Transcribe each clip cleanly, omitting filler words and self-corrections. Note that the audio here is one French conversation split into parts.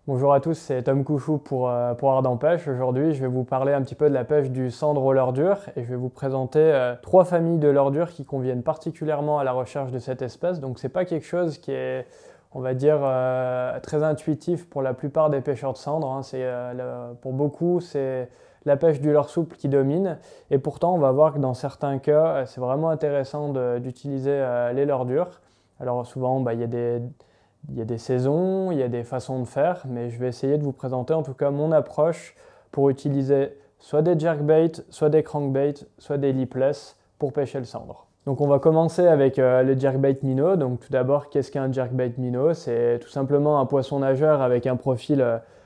Bonjour à tous, c'est Tom Couchou pour Ardent Pêche. Aujourd'hui, je vais vous parler un petit peu de la pêche du sandre au leurre dur et je vais vous présenter trois familles de leurre dur qui conviennent particulièrement à la recherche de cette espèce. Donc, c'est pas quelque chose qui est, on va dire, très intuitif pour la plupart des pêcheurs de sandre, hein. Pour beaucoup, c'est la pêche du leurre souple qui domine. Et pourtant, on va voir que dans certains cas, c'est vraiment intéressant d'utiliser les leurres durs. Alors, souvent, il y a des saisons, il y a des façons de faire, mais je vais essayer de vous présenter en tout cas mon approche pour utiliser soit des jerkbaits, soit des crankbaits, soit des lipless pour pêcher le sandre. Donc on va commencer avec le jerkbait minnow. Donc tout d'abord, qu'est-ce qu'un jerkbait minnow? C'est tout simplement un poisson nageur avec un profil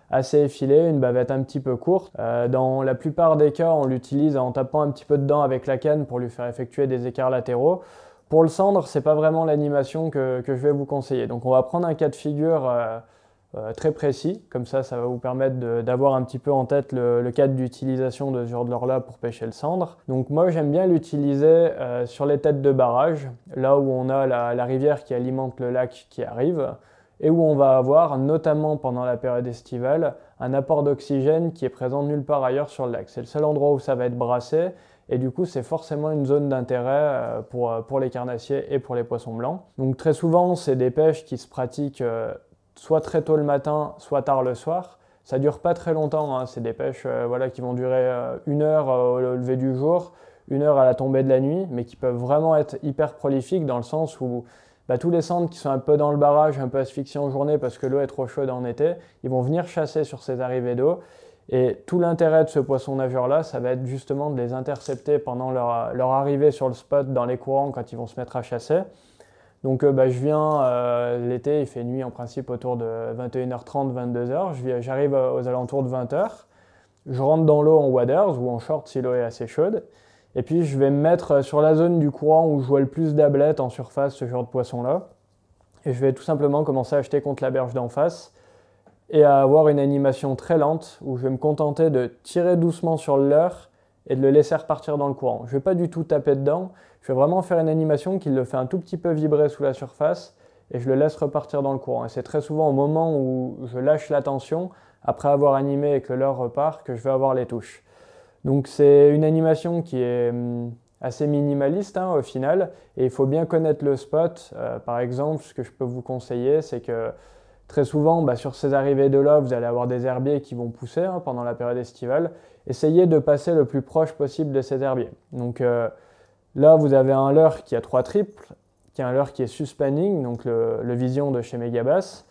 assez effilé, une bavette un petit peu courte. Dans la plupart des cas, on l'utilise en tapant un petit peu dedans avec la canne pour lui faire effectuer des écarts latéraux. Pour le cendre, c'est pas vraiment l'animation que je vais vous conseiller. Donc on va prendre un cas de figure très précis, comme ça va vous permettre d'avoir un petit peu en tête le cadre d'utilisation de ce genre de leurre-là pour pêcher le sandre. Donc moi j'aime bien l'utiliser sur les têtes de barrage, là où on a la rivière qui alimente le lac qui arrive, et où on va avoir, notamment pendant la période estivale, un apport d'oxygène qui est présent nulle part ailleurs sur le lac. C'est le seul endroit où ça va être brassé, et du coup c'est forcément une zone d'intérêt pour les carnassiers et pour les poissons blancs. Donc très souvent c'est des pêches qui se pratiquent soit très tôt le matin, soit tard le soir. Ça dure pas très longtemps, hein. C'est des pêches qui vont durer 1 heure au lever du jour, 1 heure à la tombée de la nuit, mais qui peuvent vraiment être hyper prolifiques dans le sens où tous les sandres qui sont un peu dans le barrage, un peu asphyxiés en journée parce que l'eau est trop chaude en été, ils vont venir chasser sur ces arrivées d'eau. Et tout l'intérêt de ce poisson nageur-là, ça va être justement de les intercepter pendant leur arrivée sur le spot dans les courants quand ils vont se mettre à chasser. Donc je viens l'été, il fait nuit en principe autour de 21h30, 22h. J'arrive aux alentours de 20h. Je rentre dans l'eau en waders ou en short si l'eau est assez chaude. Et puis je vais me mettre sur la zone du courant où je vois le plus d'ablettes en surface, ce genre de poisson-là. Et je vais tout simplement commencer à acheter contre la berge d'en face et à avoir une animation très lente où je vais me contenter de tirer doucement sur le leurre et de le laisser repartir dans le courant. Je ne vais pas du tout taper dedans, je vais vraiment faire une animation qui le fait un tout petit peu vibrer sous la surface et je le laisse repartir dans le courant. Et c'est très souvent au moment où je lâche la tension, après avoir animé et que le leurre repart, que je vais avoir les touches. Donc c'est une animation qui est assez minimaliste au final, et il faut bien connaître le spot. Par exemple, ce que je peux vous conseiller, c'est que très souvent, sur ces arrivées de là, vous allez avoir des herbiers qui vont pousser pendant la période estivale. Essayez de passer le plus proche possible de ces herbiers. Donc là, vous avez un leurre qui a 3 triples, qui est un leurre qui est suspanning, donc le Vision de chez Megabass.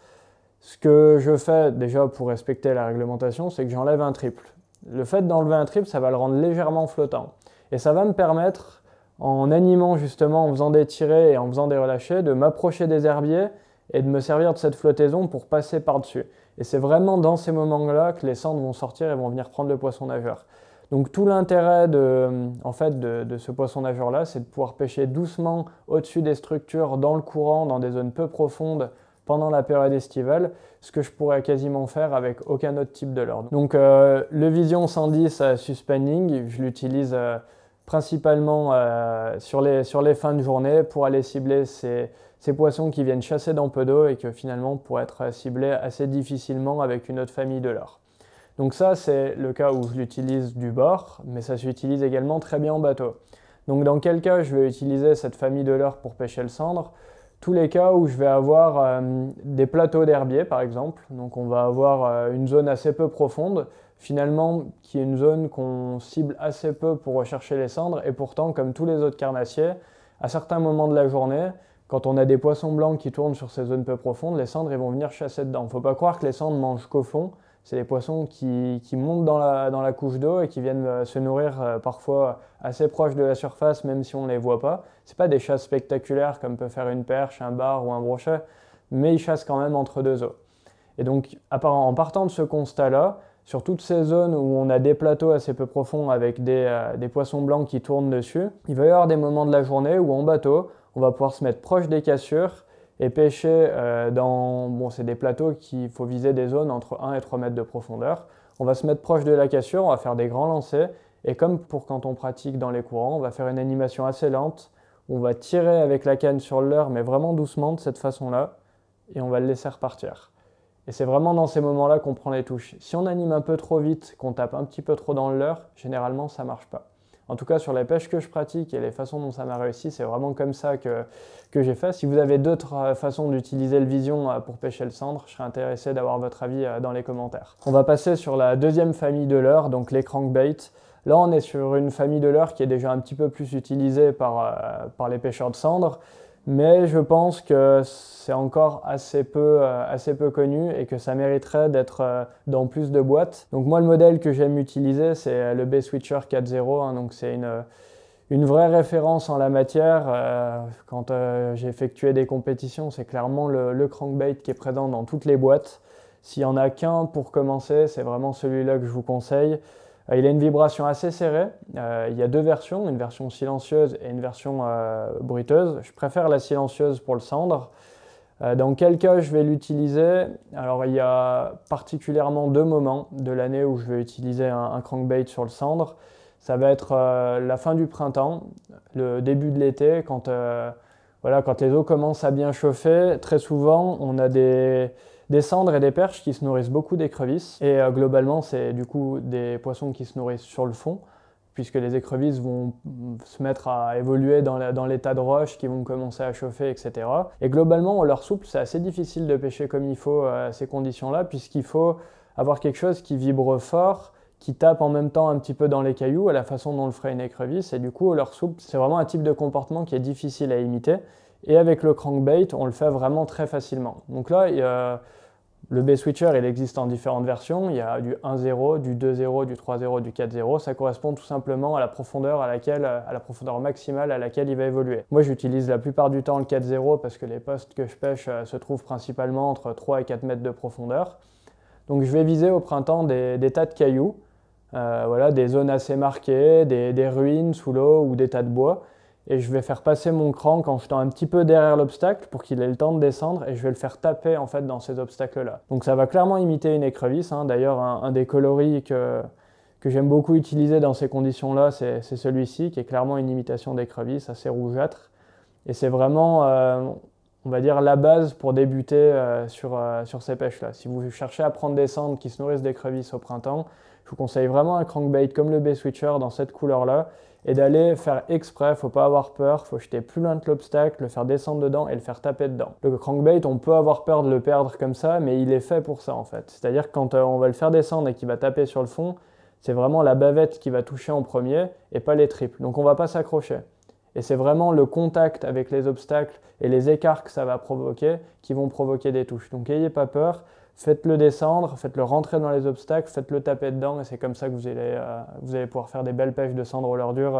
Ce que je fais déjà pour respecter la réglementation, c'est que j'enlève un triple. Le fait d'enlever un triple, ça va le rendre légèrement flottant. Et ça va me permettre, en animant justement, en faisant des tirées et en faisant des relâchés, de m'approcher des herbiers et de me servir de cette flottaison pour passer par-dessus. Et c'est vraiment dans ces moments-là que les sandres vont sortir et vont venir prendre le poisson nageur. Donc tout l'intérêt de ce poisson nageur-là, c'est de pouvoir pêcher doucement au-dessus des structures, dans le courant, dans des zones peu profondes, pendant la période estivale, ce que je pourrais quasiment faire avec aucun autre type de leurre. Donc le Vision 110 suspanning, je l'utilise principalement sur les fins de journée pour aller cibler ces poissons qui viennent chasser dans peu d'eau et que finalement pourraient être ciblés assez difficilement avec une autre famille de leurres. Donc ça, c'est le cas où je l'utilise du bord, mais ça s'utilise également très bien en bateau. Donc dans quel cas je vais utiliser cette famille de leurres pour pêcher le sandre? Tous les cas où je vais avoir des plateaux d'herbiers par exemple, donc on va avoir une zone assez peu profonde, finalement qui est une zone qu'on cible assez peu pour rechercher les sandres, et pourtant comme tous les autres carnassiers, à certains moments de la journée, quand on a des poissons blancs qui tournent sur ces zones peu profondes, les sandres ils vont venir chasser dedans. Il ne faut pas croire que les sandres mangent qu'au fond, c'est des poissons qui montent dans la couche d'eau et qui viennent se nourrir parfois assez proche de la surface, même si on ne les voit pas. Ce pas des chasses spectaculaires comme peut faire une perche, un bar ou un brochet, mais ils chassent quand même entre deux eaux. Et donc, en partant de ce constat-là, sur toutes ces zones où on a des plateaux assez peu profonds avec des poissons blancs qui tournent dessus, il va y avoir des moments de la journée où en bateau, on va pouvoir se mettre proche des cassures et pêcher c'est des plateaux qu'il faut viser des zones entre 1 et 3 mètres de profondeur. On va se mettre proche de la cassure, on va faire des grands lancers, et comme pour quand on pratique dans les courants, on va faire une animation assez lente, où on va tirer avec la canne sur le leurre, mais vraiment doucement de cette façon-là, et on va le laisser repartir. Et c'est vraiment dans ces moments-là qu'on prend les touches. Si on anime un peu trop vite, qu'on tape un petit peu trop dans le leurre, généralement ça marche pas. En tout cas, sur les pêches que je pratique et les façons dont ça m'a réussi, c'est vraiment comme ça que j'ai fait. Si vous avez d'autres façons d'utiliser le vision pour pêcher le sandre, je serais intéressé d'avoir votre avis dans les commentaires. On va passer sur la deuxième famille de leurres, donc les crankbaits. Là, on est sur une famille de leurres qui est déjà un petit peu plus utilisée par les pêcheurs de sandre, mais je pense que c'est encore assez peu connu et que ça mériterait d'être dans plus de boîtes. Donc moi, le modèle que j'aime utiliser, c'est le Baitswitcher 4.0, hein, donc c'est une vraie référence en la matière. Quand j'ai effectué des compétitions, c'est clairement le crankbait qui est présent dans toutes les boîtes. S'il n'y en a qu'un pour commencer, c'est vraiment celui-là que je vous conseille. Il a une vibration assez serrée. Il y a deux versions, une version silencieuse et une version bruiteuse. Je préfère la silencieuse pour le sandre. Dans quel cas je vais l'utiliser? Alors il y a particulièrement 2 moments de l'année où je vais utiliser un crankbait sur le sandre. Ça va être la fin du printemps, le début de l'été, quand les eaux commencent à bien chauffer. Très souvent, on a des sandres et des perches qui se nourrissent beaucoup d'écrevisses. Et globalement, c'est du coup des poissons qui se nourrissent sur le fond, puisque les écrevisses vont se mettre à évoluer dans l'état de roche, qui vont commencer à chauffer, etc. Et globalement, au leurre souple, c'est assez difficile de pêcher comme il faut à ces conditions-là, puisqu'il faut avoir quelque chose qui vibre fort, qui tape en même temps un petit peu dans les cailloux, à la façon dont le ferait une écrevisse. Et du coup, au leurre souple, c'est vraiment un type de comportement qui est difficile à imiter. Et avec le crankbait, on le fait vraiment très facilement. Donc là, le Baitswitcher, il existe en différentes versions. Il y a du 1.0, du 2.0, du 3.0, du 4.0. Ça correspond tout simplement à la profondeur maximale à laquelle il va évoluer. Moi, j'utilise la plupart du temps le 4.0 parce que les postes que je pêche se trouvent principalement entre 3 et 4 mètres de profondeur. Donc je vais viser au printemps des tas de cailloux, des zones assez marquées, des ruines sous l'eau ou des tas de bois. Et je vais faire passer mon crank en jetant un petit peu derrière l'obstacle pour qu'il ait le temps de descendre, et je vais le faire taper en fait dans ces obstacles-là. Donc ça va clairement imiter une écrevisse, hein. D'ailleurs, un des coloris que j'aime beaucoup utiliser dans ces conditions-là, c'est celui-ci, qui est clairement une imitation d'écrevisse, assez rougeâtre. Et c'est vraiment, on va dire, la base pour débuter sur ces pêches-là. Si vous cherchez à prendre des sandres qui se nourrissent d'écrevisses au printemps, je vous conseille vraiment un crankbait comme le Baitswitcher dans cette couleur-là, et d'aller faire exprès. Faut pas avoir peur, faut jeter plus loin de l'obstacle, le faire descendre dedans et le faire taper dedans. Le crankbait, on peut avoir peur de le perdre comme ça, mais il est fait pour ça en fait. C'est-à-dire que quand on va le faire descendre et qu'il va taper sur le fond, c'est vraiment la bavette qui va toucher en premier et pas les triples. Donc on va pas s'accrocher. Et c'est vraiment le contact avec les obstacles et les écarts que ça va provoquer qui vont provoquer des touches. Donc n'ayez pas peur, faites-le descendre, faites-le rentrer dans les obstacles, faites-le taper dedans, et c'est comme ça que vous allez pouvoir faire des belles pêches de sandre au leurre dur,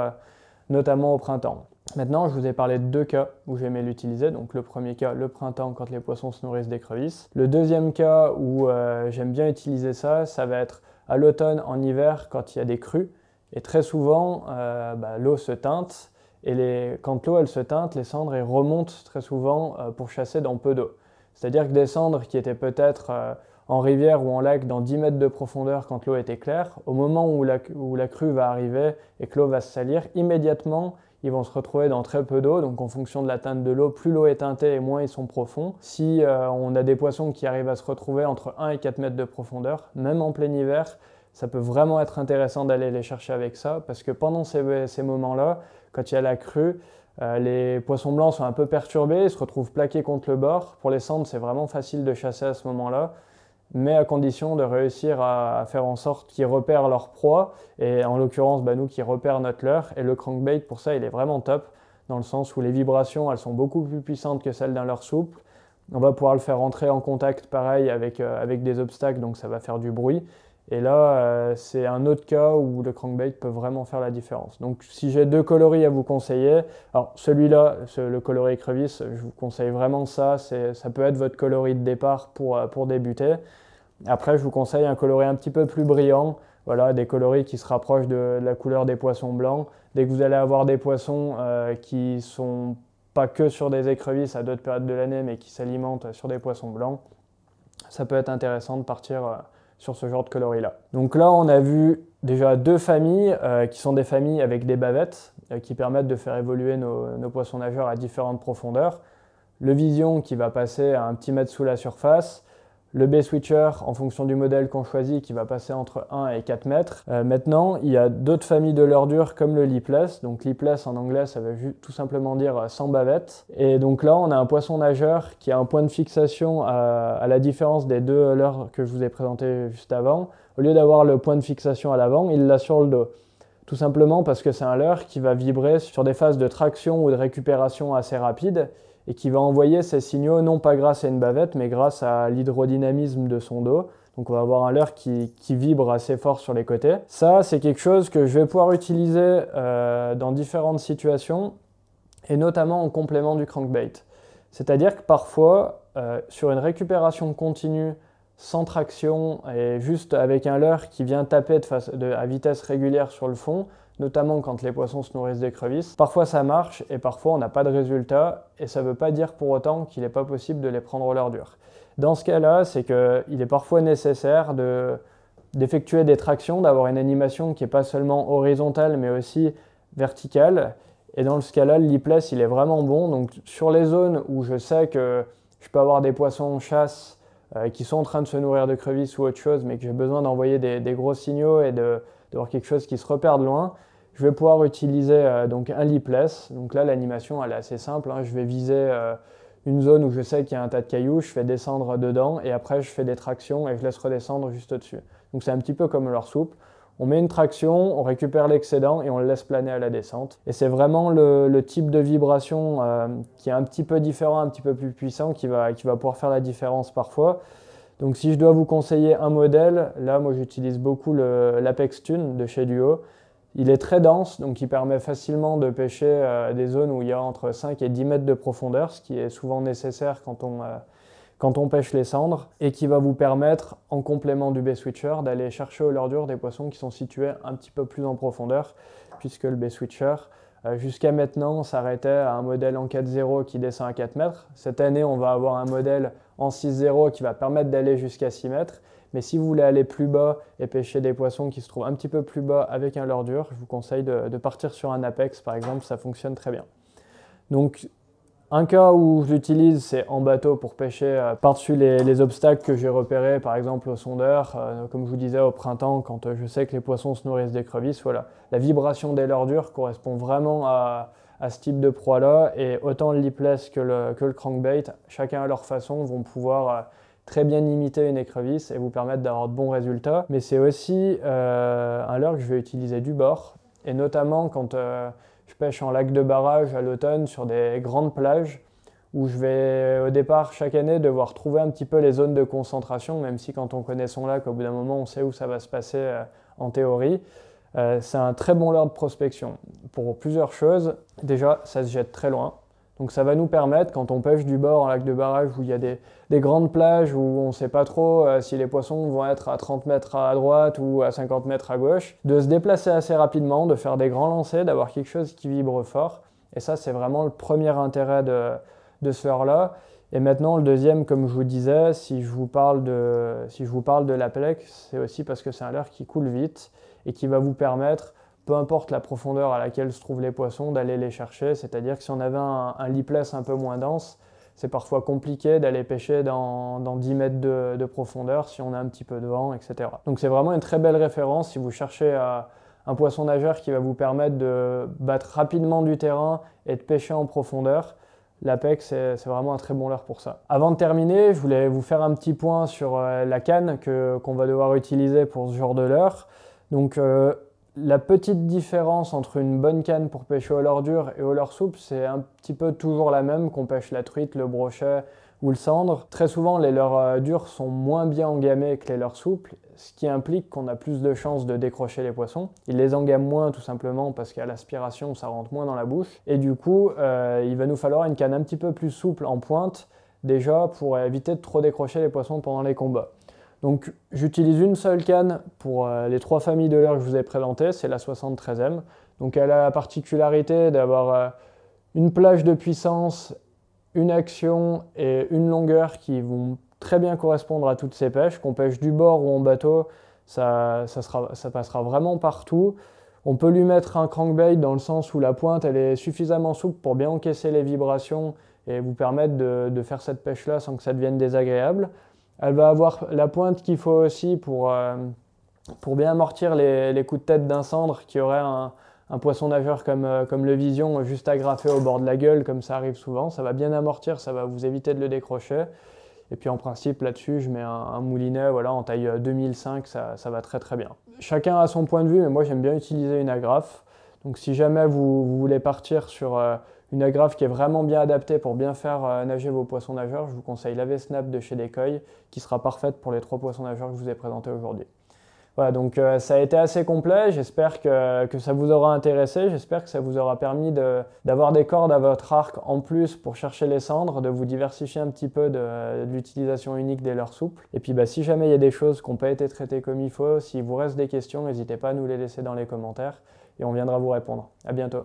notamment au printemps. Maintenant, je vous ai parlé de 2 cas où j'aimais l'utiliser. Donc le premier cas, le printemps, quand les poissons se nourrissent d'écrevisses. Le deuxième cas où j'aime bien utiliser ça, ça va être à l'automne, en hiver, quand il y a des crues. Et très souvent, l'eau se teinte. Et quand l'eau elle se teinte, les cendres elles remontent très souvent pour chasser dans peu d'eau. C'est-à-dire que des cendres qui étaient peut-être en rivière ou en lac dans 10 mètres de profondeur quand l'eau était claire, au moment où la crue va arriver et que l'eau va se salir, immédiatement ils vont se retrouver dans très peu d'eau. Donc en fonction de la teinte de l'eau, plus l'eau est teintée et moins ils sont profonds. Si on a des poissons qui arrivent à se retrouver entre 1 et 4 mètres de profondeur, même en plein hiver, ça peut vraiment être intéressant d'aller les chercher avec ça, parce que pendant ces moments-là, quand il y a la crue, les poissons blancs sont un peu perturbés, ils se retrouvent plaqués contre le bord. Pour les cendres, c'est vraiment facile de chasser à ce moment-là, mais à condition de réussir à faire en sorte qu'ils repèrent leur proie, et en l'occurrence, nous qui repèrent notre leurre. Et le crankbait, pour ça, il est vraiment top, dans le sens où les vibrations, elles sont beaucoup plus puissantes que celles d'un leurre souple. On va pouvoir le faire rentrer en contact, pareil, avec des obstacles, donc ça va faire du bruit. Et là, c'est un autre cas où le crankbait peut vraiment faire la différence. Donc si j'ai 2 coloris à vous conseiller, alors celui-là, le coloris écrevisse, je vous conseille vraiment ça. Ça peut être votre coloris de départ pour débuter. Après, je vous conseille un coloris un petit peu plus brillant, des coloris qui se rapprochent de la couleur des poissons blancs. Dès que vous allez avoir des poissons qui sont pas que sur des écrevisses à d'autres périodes de l'année, mais qui s'alimentent sur des poissons blancs, ça peut être intéressant de partir sur ce genre de coloris-là. Donc là, on a vu déjà 2 familles qui sont des familles avec des bavettes qui permettent de faire évoluer nos poissons nageurs à différentes profondeurs. Le vision qui va passer à un petit mètre sous la surface, le bait-switcher en fonction du modèle qu'on choisit qui va passer entre 1 et 4 mètres. Maintenant, il y a d'autres familles de leurres dures comme le lipless. Donc lipless en anglais, ça veut tout simplement dire sans bavette. Et donc là, on a un poisson nageur qui a un point de fixation à la différence des deux leurres que je vous ai présentés juste avant. Au lieu d'avoir le point de fixation à l'avant, il l'a sur le dos. Tout simplement parce que c'est un leurre qui va vibrer sur des phases de traction ou de récupération assez rapides et qui va envoyer ces signaux non pas grâce à une bavette mais grâce à l'hydrodynamisme de son dos. Donc on va avoir un leurre qui vibre assez fort sur les côtés. Ça, c'est quelque chose que je vais pouvoir utiliser dans différentes situations et notamment en complément du crankbait. C'est-à-dire que parfois, sur une récupération continue, sans traction et juste avec un leurre qui vient taper à vitesse régulière sur le fond, notamment quand les poissons se nourrissent d'écrevisses. Parfois ça marche et parfois on n'a pas de résultat et ça ne veut pas dire pour autant qu'il n'est pas possible de les prendre au leurre dur. Dans ce cas-là, c'est qu'il est parfois nécessaire d'effectuer des tractions, d'avoir une animation qui n'est pas seulement horizontale mais aussi verticale. Et dans ce cas-là, le lipless il est vraiment bon. Donc sur les zones où je sais que je peux avoir des poissons en chasse qui sont en train de se nourrir de crevisses ou autre chose, mais que j'ai besoin d'envoyer des gros signaux et d'avoir quelque chose qui se repère de loin, je vais pouvoir utiliser donc un lipless. Donc là, l'animation elle est assez simple. Je vais viser une zone où je sais qu'il y a un tas de cailloux, je fais descendre dedans et après je fais des tractions et je laisse redescendre juste au-dessus. Donc c'est un petit peu comme le leurre souple. On met une traction, on récupère l'excédent et on le laisse planer à la descente. Et c'est vraiment le type de vibration qui est un petit peu différent, un petit peu plus puissant, qui va pouvoir faire la différence parfois. Donc si je dois vous conseiller un modèle, là moi j'utilise beaucoup l'Apex Tune de chez Duo. Il est très dense, donc il permet facilement de pêcher des zones où il y a entre 5 et 10 mètres de profondeur, ce qui est souvent nécessaire quand on pêche les cendres, et qui va vous permettre, en complément du bait-switcher, d'aller chercher au leurre dur des poissons qui sont situés un petit peu plus en profondeur, puisque le bait-switcher, jusqu'à maintenant, s'arrêtait à un modèle en 4.0 qui descend à 4 mètres. Cette année, on va avoir un modèle en 6.0 qui va permettre d'aller jusqu'à 6 mètres. Mais si vous voulez aller plus bas et pêcher des poissons qui se trouvent un petit peu plus bas avec un leurre dur, je vous conseille de partir sur un Apex, par exemple, ça fonctionne très bien. Donc, un cas où je l'utilise, c'est en bateau pour pêcher par-dessus les obstacles que j'ai repérés, par exemple au sondeur, comme je vous disais au printemps, quand je sais que les poissons se nourrissent d'écrevisses. Voilà. La vibration des leurres durs correspond vraiment à ce type de proie-là, et autant le lipless que le crankbait, chacun à leur façon, vont pouvoir très bien imiter une écrevisse et vous permettre d'avoir de bons résultats. Mais c'est aussi un leurre que je vais utiliser du bord, et notamment quand je pêche en lac de barrage à l'automne sur des grandes plages où je vais au départ chaque année devoir trouver un petit peu les zones de concentration, même si quand on connaît son lac, au bout d'un moment on sait où ça va se passer en théorie. C'est un très bon leurre de prospection pour plusieurs choses. Déjà, ça se jette très loin. Donc ça va nous permettre, quand on pêche du bord en lac de barrage où il y a des grandes plages où on ne sait pas trop si les poissons vont être à 30 mètres à droite ou à 50 mètres à gauche, de se déplacer assez rapidement, de faire des grands lancers, d'avoir quelque chose qui vibre fort. Et ça, c'est vraiment le premier intérêt de ce leurre-là. Et maintenant, le deuxième, comme je vous disais, si je vous parle de l'Apex, c'est aussi parce que c'est un leurre qui coule vite et qui va vous permettre, peu importe la profondeur à laquelle se trouvent les poissons, d'aller les chercher. C'est-à-dire que si on avait un lipless un peu moins dense, c'est parfois compliqué d'aller pêcher dans 10 mètres de profondeur si on a un petit peu de vent, etc. Donc c'est vraiment une très belle référence si vous cherchez un poisson nageur qui va vous permettre de battre rapidement du terrain et de pêcher en profondeur. L'Apex, c'est vraiment un très bon leurre pour ça. Avant de terminer, je voulais vous faire un petit point sur la canne qu'on va devoir utiliser pour ce genre de leurre. Donc la petite différence entre une bonne canne pour pêcher au leurre dur et au leurre souple, c'est un petit peu toujours la même, qu'on pêche la truite, le brochet ou le cendre. Très souvent, les leurres durs sont moins bien engamés que les leurres souples, ce qui implique qu'on a plus de chances de décrocher les poissons. Ils les engament moins tout simplement parce qu'à l'aspiration, ça rentre moins dans la bouche. Et du coup, il va nous falloir une canne un petit peu plus souple en pointe, déjà pour éviter de trop décrocher les poissons pendant les combats. Donc j'utilise une seule canne pour les 3 familles de leurres que je vous ai présentées, c'est la 73e. Donc elle a la particularité d'avoir une plage de puissance, une action et une longueur qui vont très bien correspondre à toutes ces pêches. Qu'on pêche du bord ou en bateau, ça passera vraiment partout. On peut lui mettre un crankbait dans le sens où la pointe elle est suffisamment souple pour bien encaisser les vibrations et vous permettre de faire cette pêche-là sans que ça devienne désagréable. Elle va avoir la pointe qu'il faut aussi pour bien amortir les coups de tête d'un cendre qui aurait un poisson nageur comme le Vision juste agrafé au bord de la gueule, comme ça arrive souvent. Ça va bien amortir, ça va vous éviter de le décrocher. Et puis en principe, là-dessus, je mets un moulinet voilà, en taille 2005, ça va très très bien. Chacun a son point de vue, mais moi j'aime bien utiliser une agrafe. Donc si jamais vous voulez partir sur une agrafe qui est vraiment bien adaptée pour bien faire nager vos poissons nageurs, je vous conseille la V-Snap de chez Decoy, qui sera parfaite pour les 3 poissons nageurs que je vous ai présentés aujourd'hui. Voilà, donc ça a été assez complet, j'espère que ça vous aura intéressé, j'espère que ça vous aura permis d'avoir des cordes à votre arc en plus pour chercher les cendres, de vous diversifier un petit peu de l'utilisation unique des leurres souples. Et puis si jamais il y a des choses qui n'ont pas été traitées comme il faut, s'il vous reste des questions, n'hésitez pas à nous les laisser dans les commentaires et on viendra vous répondre. À bientôt.